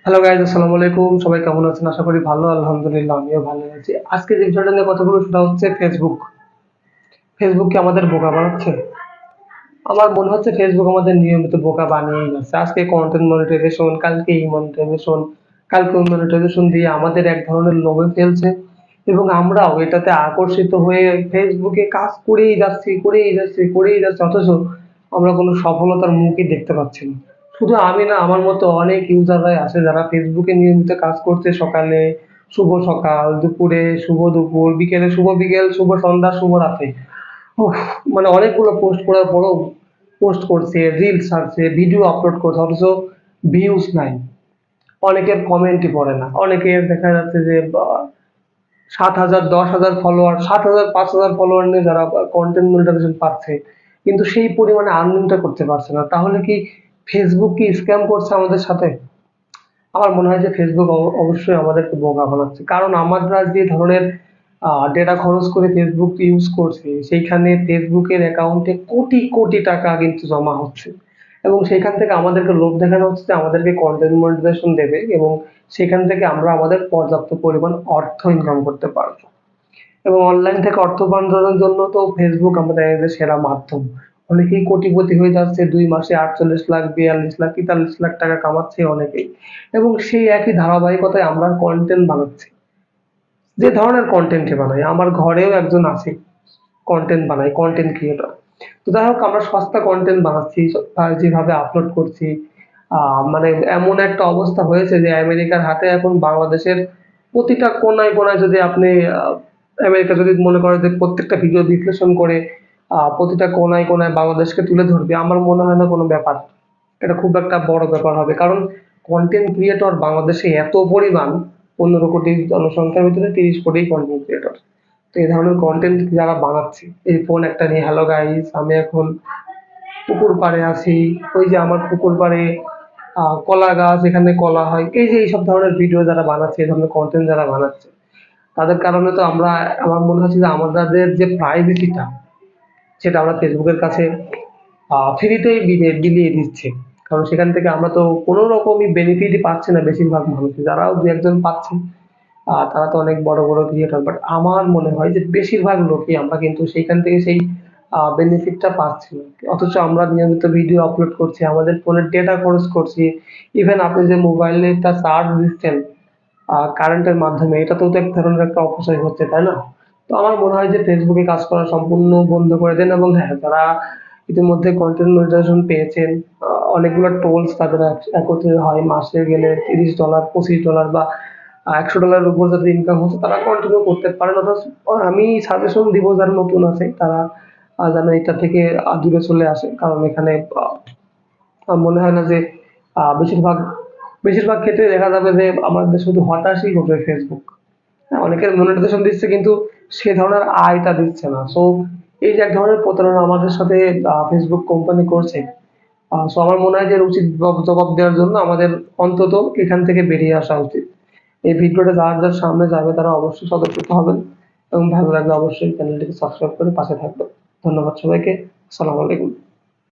Hello guys, আসসালামু আলাইকুম। সবাই কেমন আছেন? আশা করি ভালো। আলহামদুলিল্লাহ, আমিও ভালো আছি। আজকে যে বিষয়টা নিয়ে কথা বলবো সেটা হচ্ছে ফেসবুক। ফেসবুক কি আমাদের বোকা বানাচ্ছে? আমার মনে হচ্ছে ফেসবুক আমাদের নিয়মিত বোকা বানিয়েই যাচ্ছে। আজকে কন্টেন্ট মনিটাইজেশন, কালকে এই মনিটাইজেশন, কালকে ওই মনিটাইজেশন দিয়ে আমাদের এক ধরনের লোভে ফেলছে এবং আমরাও এটাতে আকর্ষিত হয়ে ফেসবুকে কাজ করেই যাচ্ছি। অথচ আমরা কোনো সফলতার মুখই দেখতে পাচ্ছি না। শুধু আমি না, আমার মতো অনেক ইউজাররাই আছে যারা ফেসবুকে নিয়মিত কাজ করছে। সকালে শুভ সকাল, দুপুরে শুভ দুপুর, বিকেলে শুভ বিকেল, শুভ সন্ধ্যা, শুভ রাতে। উফ! মানে অনেকগুলো পোস্ট করার পরেও পোস্ট করছে, রিলস ছাড়ছে, ভিডিও আপলোড করছে, অথচ ভিউজ নাই। অনেকের কমেন্টই পড়ে না। অনেকের দেখা যাচ্ছে যে ৭,০০০, ১০,০০০ ফলোয়ার, ৭,০০০, ৫,০০০ ফলোয়ার নিয়ে যারা কন্টেন্ট মনিটাইজেশন পাচ্ছে, কিন্তু সেই পরিমাণে আর্নিংটা করতে পারছে না। তাহলে কি ফেসবুক কি স্ক্যাম করছে আমাদের সাথে? আমার মনে হয় যে ফেসবুক অবশ্যই আমাদেরকে বোকা বানাচ্ছে। কারণ আমরা যে ধরনের ডেটা খরচ করে ফেসবুক ইউজ করছি, সেইখানে ফেসবুকের অ্যাকাউন্টে কোটি কোটি টাকা কিন্তু জমা হচ্ছে এবং সেখান থেকে আমাদেরকে লোভ দেখানো হচ্ছে যে আমাদেরকে কন্টেন্ট মনিটাইজেশন দেবে এবং সেখান থেকে আমরা আমাদের পর্যাপ্ত পরিমাণ অর্থ ইনকাম করতে পারবো। এবং অনলাইন থেকে অর্থ উপার্জনের জন্য তো ফেসবুক আমাদের একটা সেরা মাধ্যম। অনেকেই কোটিপতি হয়ে যাচ্ছে ২ মাসে ৪৮ লাখ, ৪২ লাখ, ৪৩ লাখ টাকা কামাচ্ছে অনেকেই। এবং সেই একই ধারাবাহিকতায় আমরা কন্টেন্ট বানাচ্ছি। যে ধরনের কন্টেন্টই বানাই, আমার ঘরেও একজন আছে কন্টেন্ট বানায়, কন্টেন্ট ক্রিয়েটর। তো যাই হোক, আমরা সস্তা কন্টেন্ট বানাচ্ছি, যেভাবে আপলোড করছি, মানে এমন একটা অবস্থা হয়েছে যে আমেরিকার হাতে এখন বাংলাদেশের প্রতিটা কোনায় কোনায় যদি আপনি আমেরিকা যদি মনে করে যে প্রত্যেকটা ভিডিও বিশ্লেষণ করে প্রতিটা কোনায় কোনায় বাংলাদেশকে তুলে ধরবে, আমার মনে হয় না কোনো ব্যাপার। এটা খুব একটা বড় ব্যাপার হবে, কারণ কন্টেন্ট ক্রিয়েটর বাংলাদেশে এত পরিমাণ, ১৫ কোটি জনসংখ্যার ভিতরে ৩০ কোটি কন্টেন্ট ক্রিয়েটর। তো এই ধরনের কন্টেন্ট যারা বানাচ্ছে, এই ফোন একটা নিয়ে, হ্যালো গাইস, আমি এখন পুকুর পাড়ে আছি, ওই যে আমার পুকুর পাড়ে কলা গাছ, এখানে কলা হয়, এই যে এইসব ধরনের ভিডিও যারা বানাচ্ছে, এই ধরনের কন্টেন্ট যারা বানাচ্ছে, তাদের কারণে তো আমার মনে হচ্ছে যে আমাদের যে প্রাইভেসিটা, সেটা আমরা ফেসবুকের কাছে ফ্রিতেই বিলিয়ে দিচ্ছে। কারণ সেখান থেকে আমরা তো কোনো রকমই বেনিফিটই পাচ্ছি না বেশিরভাগ মানুষ। যারাও দু একজন পাচ্ছে, তারা তো অনেক বড় বড় ক্রিয়েটর, বাট আমার মনে হয় যে বেশিরভাগ লোকই আমরা কিন্তু সেইখান থেকে সেই বেনিফিটটা পাচ্ছি না। অথচ আমরা নিয়মিত ভিডিও আপলোড করছি, আমাদের ফোনের ডেটা খরচ করছি। ইভেন আপনি যে মোবাইলটা চার্জ দিচ্ছেন কারেন্টের মাধ্যমে, এটাতেও তো এক ধরনের একটা অপচয় হচ্ছে, তাই না? তো আমার মনে হয় যে ফেসবুকে কাজ করা সম্পূর্ণ বন্ধ করে দেন এবং হ্যাঁ, যারা ইতিমধ্যে কন্টেন্ট মনিটাইজেশন পেয়েছেন, অনেকগুলো টোলস তাদের একত্রিত হয়, মাসে গেলে $৩০, $২৫ বা $১০০ উপর যাদের ইনকাম হচ্ছে তারা কন্টিনিউ করতে পারেন। অথচ আমি সাজেশন দিব যারা নতুন আছে তারা যেন এটা থেকে দূরে চলে আসে। কারণ এখানে মনে হয় না যে বেশিরভাগ বেশিরভাগ ক্ষেত্রে দেখা যাবে যে আমাদের শুধু হতাশই করবে ফেসবুক। হ্যাঁ, অনেকের মনিটাইজেশন দিচ্ছে কিন্তু সে ধরনের আয়টা দিচ্ছে না। সো এই যে এক ধরনের প্রতারণা আমাদের সাথে ফেসবুক কোম্পানি করছে। সো আমার মনে হয় যে এর উচিত জবাব দেওয়ার জন্য আমাদের অন্তত এখান থেকে বেরিয়ে আসা উচিত। এই ভিডিওটা যার সামনে যাবে তারা অবশ্যই সতর্ক হবেন এবং ভালো লাগলে অবশ্যই চ্যানেলটিকে সাবস্ক্রাইব করে পাশে থাকবেন। ধন্যবাদ সবাইকে। আসসালামু আলাইকুম।